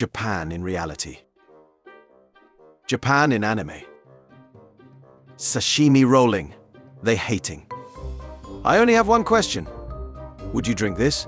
Japan in reality. Japan in anime. Sashimi rolling. They hating. I only have one question. Would you drink this?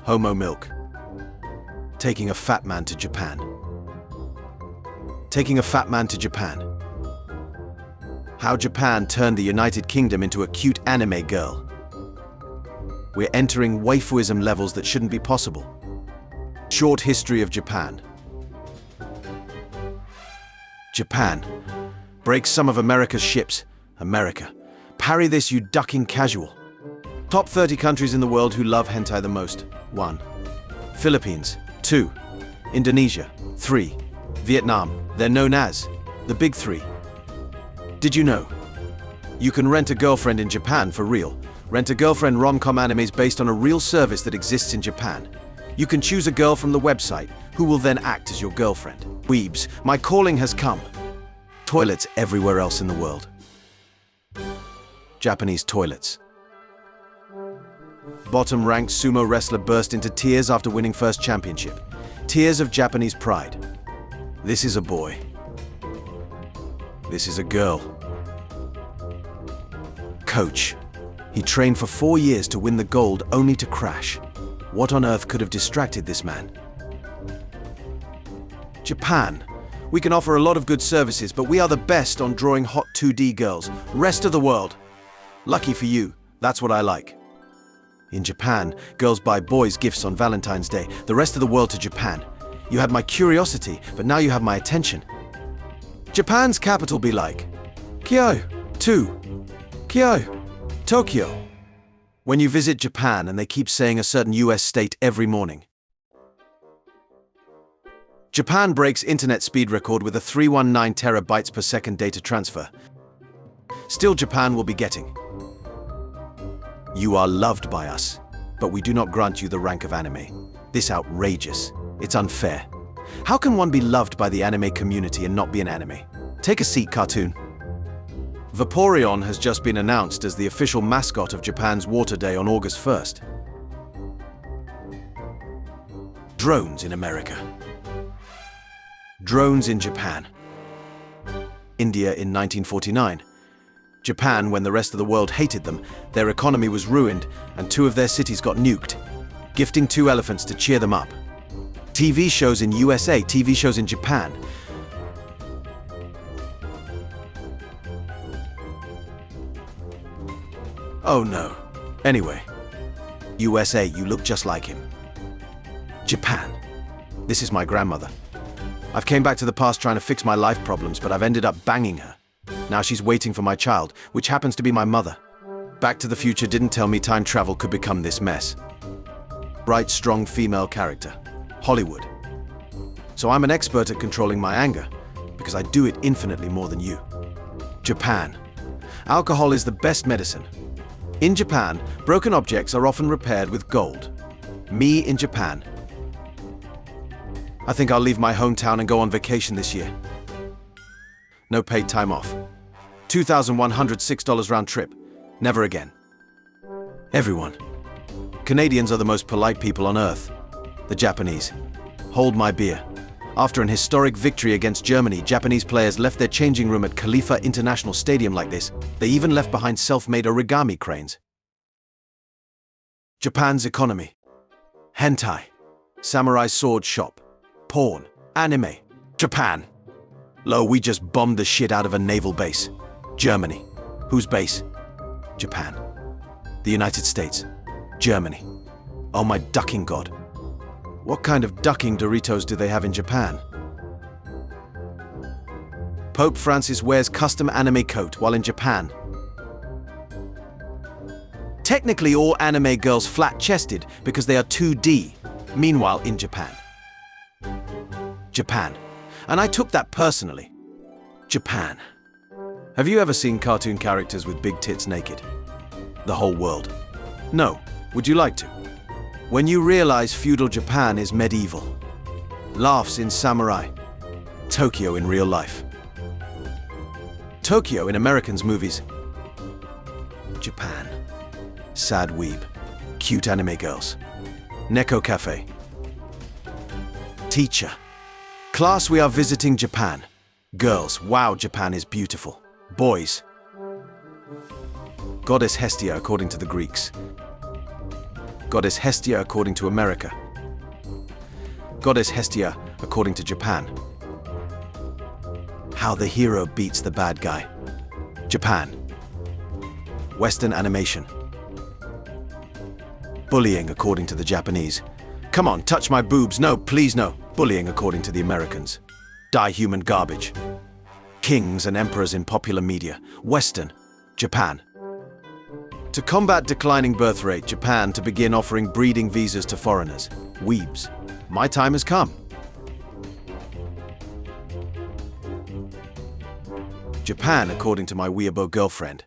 Homo milk. Taking a fat man to Japan. Taking a fat man to Japan. How Japan turned the United Kingdom into a cute anime girl. We're entering waifuism levels that shouldn't be possible. Short history of Japan. Japan. Break some of America's ships. America. Parry this, you ducking casual. Top 30 countries in the world who love hentai the most. 1. Philippines. 2. Indonesia. 3. Vietnam. They're known as the Big Three. Did you know? You can rent a girlfriend in Japan for real. Rent a girlfriend rom-com animes based on a real service that exists in Japan. You can choose a girl from the website, who will then act as your girlfriend. Weebs, my calling has come. Toilets everywhere else in the world. Japanese toilets. Bottom-ranked sumo wrestler burst into tears after winning first championship. Tears of Japanese pride. This is a boy. This is a girl. Coach. He trained for 4 years to win the gold only to crash. What on earth could have distracted this man? Japan. We can offer a lot of good services, but we are the best on drawing hot 2D girls. Rest of the world. Lucky for you, that's what I like. In Japan, girls buy boys gifts on Valentine's Day. The rest of the world to Japan. You had my curiosity, but now you have my attention. Japan's capital be like? Kyoto. 2. Kyoto. Tokyo. When you visit Japan and they keep saying a certain US state every morning. Japan breaks internet speed record with a 319 terabytes per second data transfer. Still Japan will be getting. You are loved by us, but we do not grant you the rank of anime. This outrageous. It's unfair. How can one be loved by the anime community and not be an anime? Take a seat, cartoon. Vaporeon has just been announced as the official mascot of Japan's Water Day on August 1st. Drones in America. Drones in Japan. India in 1949. Japan, when the rest of the world hated them, their economy was ruined and 2 of their cities got nuked, gifting 2 elephants to cheer them up. TV shows in USA, TV shows in Japan. Oh no. Anyway. USA, you look just like him. Japan. This is my grandmother. I've came back to the past trying to fix my life problems, but I've ended up banging her. Now she's waiting for my child, which happens to be my mother. Back to the Future didn't tell me time travel could become this mess. Bright, strong female character. Hollywood. So I'm an expert at controlling my anger, because I do it infinitely more than you. Japan. Alcohol is the best medicine. In Japan, broken objects are often repaired with gold. Me in Japan. I think I'll leave my hometown and go on vacation this year. No paid time off. $2,106 round trip. Never again. Everyone. Canadians are the most polite people on earth. The Japanese. Hold my beer. After an historic victory against Germany, Japanese players left their changing room at Khalifa International Stadium like this. They even left behind self-made origami cranes. Japan's economy. Hentai. Samurai sword shop. Porn. Anime. Japan. Lo, we just bombed the shit out of a naval base. Germany. Whose base? Japan. The United States. Germany. Oh my ducking god. What kind of ducking Doritos do they have in Japan? Pope Francis wears custom anime coat while in Japan. Technically all anime girls flat-chested because they are 2D. Meanwhile in Japan. Japan. And I took that personally. Japan. Have you ever seen cartoon characters with big tits naked? The whole world. No. Would you like to? When you realize feudal Japan is medieval. Laughs in samurai. Tokyo in real life. Tokyo in Americans' movies. Japan. Sad weeb. Cute anime girls. Neko Cafe. Teacher. Class, we are visiting Japan. Girls, wow, Japan is beautiful. Boys. Goddess Hestia according to the Greeks. Goddess Hestia according to America. Goddess Hestia according to Japan. How the hero beats the bad guy. Japan. Western animation. Bullying according to the Japanese. Come on, touch my boobs. No, please no. Bullying according to the Americans. Die human garbage. Kings and emperors in popular media. Western. Japan. To combat declining birth rate, Japan to begin offering breeding visas to foreigners. Weebs. My time has come. Japan according to my weeaboo girlfriend.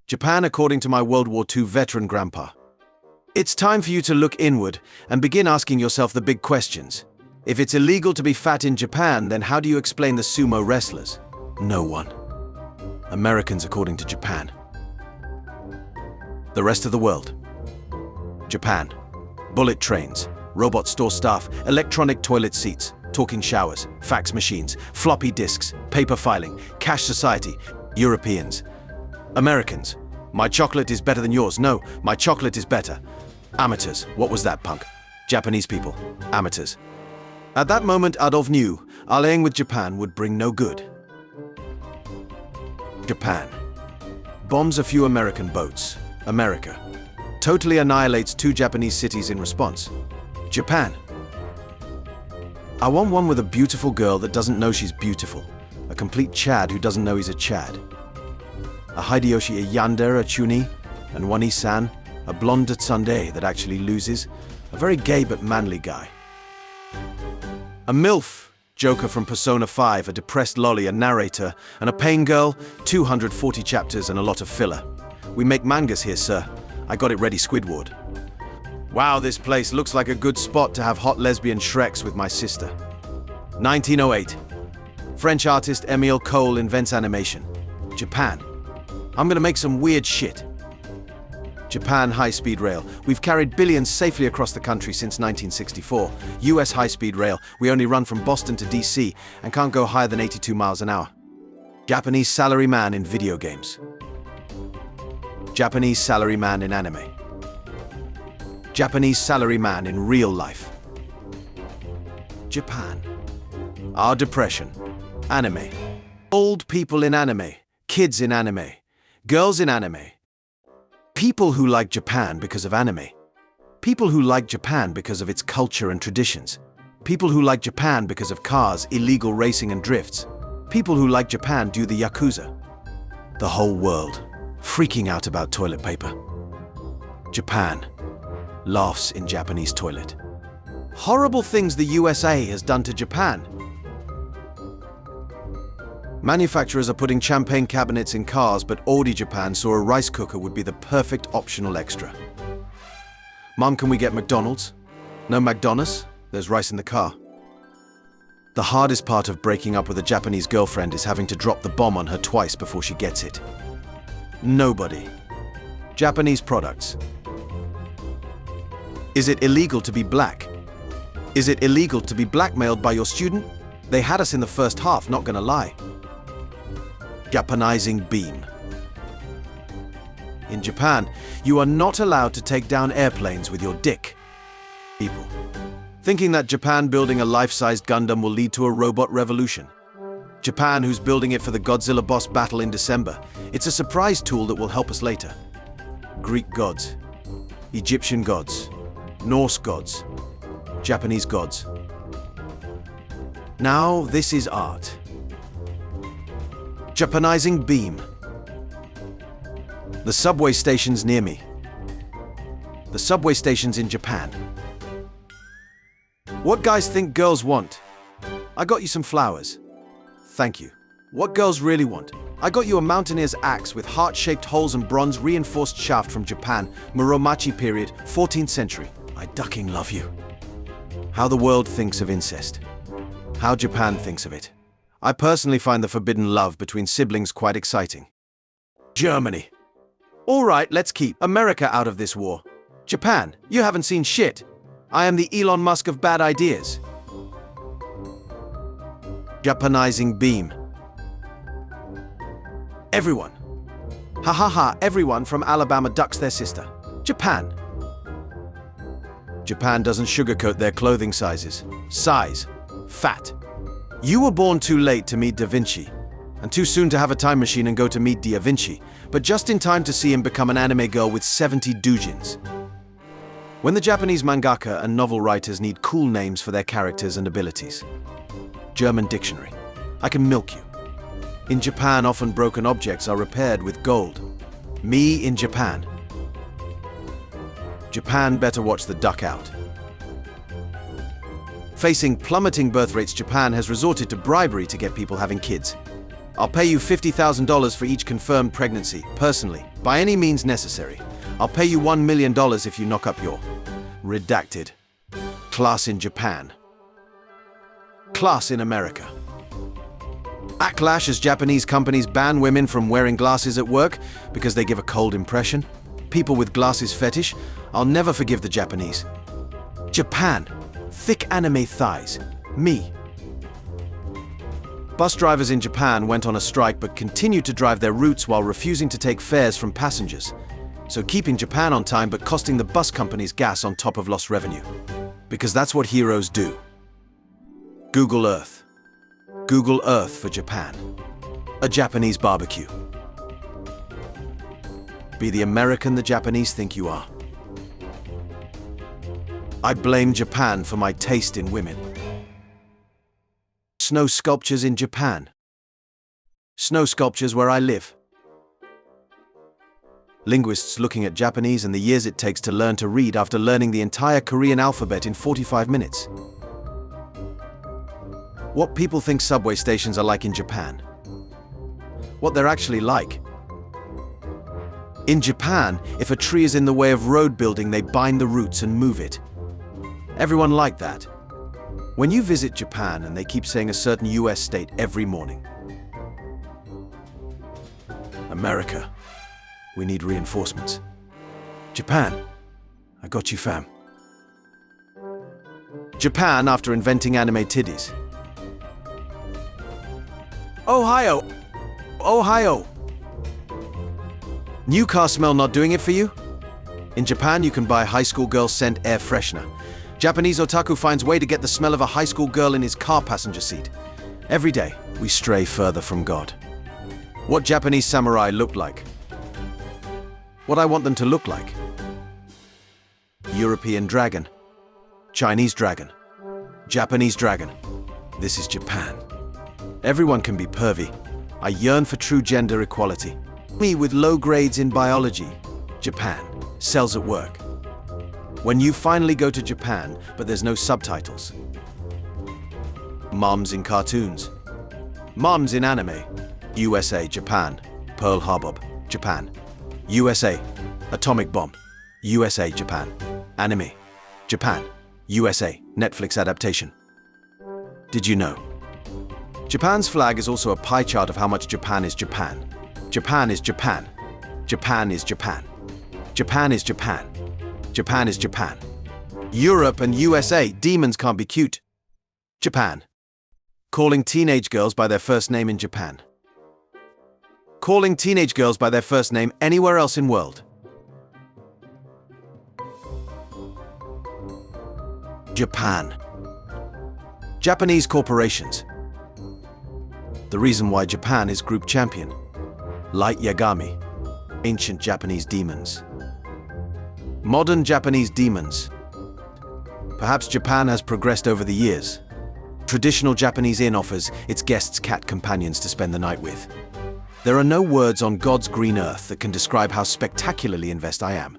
Japan according to my World War II veteran grandpa. It's time for you to look inward and begin asking yourself the big questions. If it's illegal to be fat in Japan, then how do you explain the sumo wrestlers? No one. Americans according to Japan. The rest of the world. Japan. Bullet trains, robot store staff, electronic toilet seats, talking showers, fax machines, floppy disks, paper filing, cash society. Europeans. Americans. My chocolate is better than yours. No, my chocolate is better. Amateurs. What was that, punk? Japanese people. Amateurs. At that moment, Adolf knew allying with Japan would bring no good. Japan. Bombs a few American boats. America. Totally annihilates 2 Japanese cities in response. Japan. I want one with a beautiful girl that doesn't know she's beautiful. A complete Chad who doesn't know he's a Chad. A Hideyoshi, a Yandere, a Chuni, and one Isan, a blonde tsundere that actually loses. A very gay but manly guy. A MILF, Joker from Persona 5, a depressed lolly, a narrator, and a pain girl, 240 chapters and a lot of filler. We make mangas here, sir. I got it ready, Squidward. Wow, this place looks like a good spot to have hot lesbian Shreks with my sister. 1908. French artist Émile Cole invents animation. Japan. I'm gonna make some weird shit. Japan high-speed rail. We've carried billions safely across the country since 1964. US high-speed rail. We only run from Boston to DC and can't go higher than 82 miles an hour. Japanese salary man in video games. Japanese salary man in anime. Japanese salary man in real life. Japan. Our depression. Anime. Old people in anime. Kids in anime. Girls in anime. People who like Japan because of anime. People who like Japan because of its culture and traditions. People who like Japan because of cars, illegal racing and drifts. People who like Japan do the Yakuza. The whole world freaking out about toilet paper. Japan laughs in Japanese toilet. Horrible things the USA has done to Japan. Manufacturers are putting champagne cabinets in cars, but Audi Japan saw a rice cooker would be the perfect optional extra. Mom, can we get McDonald's? No McDonald's? There's rice in the car. The hardest part of breaking up with a Japanese girlfriend is having to drop the bomb on her twice before she gets it. Nobody. Japanese products. Is it illegal to be black? Is it illegal to be blackmailed by your student? They had us in the first half, not gonna lie. Japanizing beam. In Japan, you are not allowed to take down airplanes with your dick. People. Thinking that Japan building a life-sized Gundam will lead to a robot revolution. Japan, who's building it for the Godzilla boss battle in December. It's a surprise tool that will help us later. Greek gods. Egyptian gods. Norse gods. Japanese gods. Now this is art. Japanizing beam. The subway stations near me. The subway stations in Japan. What guys think girls want? I got you some flowers. Thank you. What girls really want? I got you a mountaineer's axe with heart-shaped holes and bronze reinforced shaft from Japan, Muromachi period, 14th century. I ducking love you. How the world thinks of incest. How Japan thinks of it. I personally find the forbidden love between siblings quite exciting. Germany. All right, let's keep America out of this war. Japan, you haven't seen shit. I am the Elon Musk of bad ideas. Japanizing beam. Everyone. Ha ha ha, everyone from Alabama ducks their sister. Japan. Japan doesn't sugarcoat their clothing sizes. Size. Fat. You were born too late to meet Da Vinci, and too soon to have a time machine and go to meet Da Vinci, but just in time to see him become an anime girl with 70 doujins. When the Japanese mangaka and novel writers need cool names for their characters and abilities. German dictionary. I can milk you. In Japan, often broken objects are repaired with gold. Me in Japan. Japan better watch the duck out. Facing plummeting birth rates, Japan has resorted to bribery to get people having kids. I'll pay you $50,000 for each confirmed pregnancy, personally, by any means necessary. I'll pay you $1 million if you knock up your redacted class in Japan. Class in America. Backlash as Japanese companies ban women from wearing glasses at work because they give a cold impression. People with glasses fetish. I'll never forgive the Japanese. Japan. Thick anime thighs. Me. Bus drivers in Japan went on a strike but continued to drive their routes while refusing to take fares from passengers. So keeping Japan on time but costing the bus companies gas on top of lost revenue. Because that's what heroes do. Google Earth. Google Earth for Japan. A Japanese barbecue. Be the American the Japanese think you are. I blame Japan for my taste in women. Snow sculptures in Japan. Snow sculptures where I live. Linguists looking at Japanese and the years it takes to learn to read after learning the entire Korean alphabet in 45 minutes. What people think subway stations are like in Japan. What they're actually like. In Japan, if a tree is in the way of road building, they bind the roots and move it. Everyone like that. When you visit Japan and they keep saying a certain US state every morning. America, we need reinforcements. Japan, I got you, fam. Japan after inventing anime titties. Ohio! Ohio! New car smell not doing it for you? In Japan, you can buy high school girl scent air freshener. Japanese otaku finds way to get the smell of a high school girl in his car passenger seat. Every day, we stray further from God. What Japanese samurai look like. What I want them to look like. European dragon. Chinese dragon. Japanese dragon. This is Japan. Everyone can be pervy. I yearn for true gender equality. Me with low grades in biology. Japan. Cells at work. When you finally go to Japan, but there's no subtitles. Moms in cartoons. Moms in anime. USA, Japan. Pearl Harbor, Japan. USA. Atomic bomb. USA, Japan. Anime. Japan. USA. Netflix adaptation. Did you know? Japan's flag is also a pie chart of how much Japan is Japan. Japan is Japan. Japan is Japan. Japan is Japan. Japan is Japan. Europe and USA, demons can't be cute. Japan. Calling teenage girls by their first name in Japan. Calling teenage girls by their first name anywhere else in world. Japan. Japanese corporations. The reason why Japan is group champion. Light Yagami. Ancient Japanese demons. Modern Japanese demons. Perhaps Japan has progressed over the years. Traditional Japanese inn offers its guests cat companions to spend the night with. There are no words on God's green earth that can describe how spectacularly invested I am.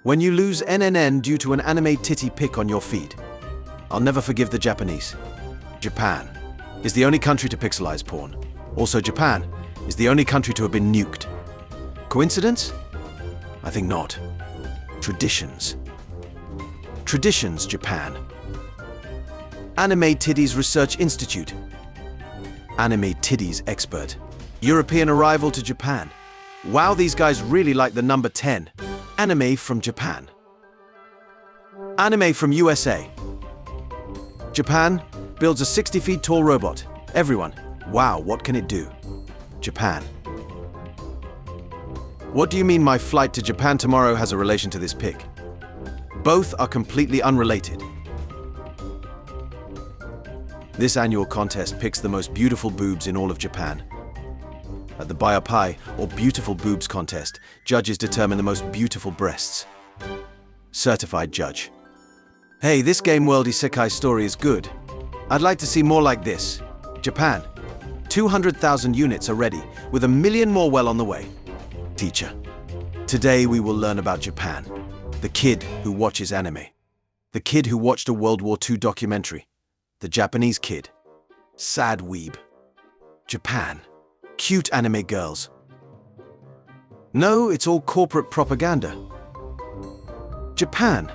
When you lose NNN due to an anime titty pic on your feed, I'll never forgive the Japanese. Japan is the only country to pixelize porn. Also, Japan is the only country to have been nuked. Coincidence? I think not. Traditions. Traditions, Japan. Anime Titties Research Institute. Anime Titties expert. European arrival to Japan. Wow, these guys really like the number 10. Anime from Japan. Anime from USA. Japan, builds a 60 feet tall robot. Everyone, wow, what can it do? Japan. What do you mean my flight to Japan tomorrow has a relation to this pic? Both are completely unrelated. This annual contest picks the most beautiful boobs in all of Japan. At the Biopai, or Beautiful Boobs contest, judges determine the most beautiful breasts. Certified judge. Hey, this game world isekai story is good. I'd like to see more like this. Japan. 200,000 units are ready, with 1 million more well on the way. Teacher. Today we will learn about Japan. The kid who watches anime. The kid who watched a World War II documentary. The Japanese kid. Sad weeb. Japan. Cute anime girls. No, it's all corporate propaganda. Japan.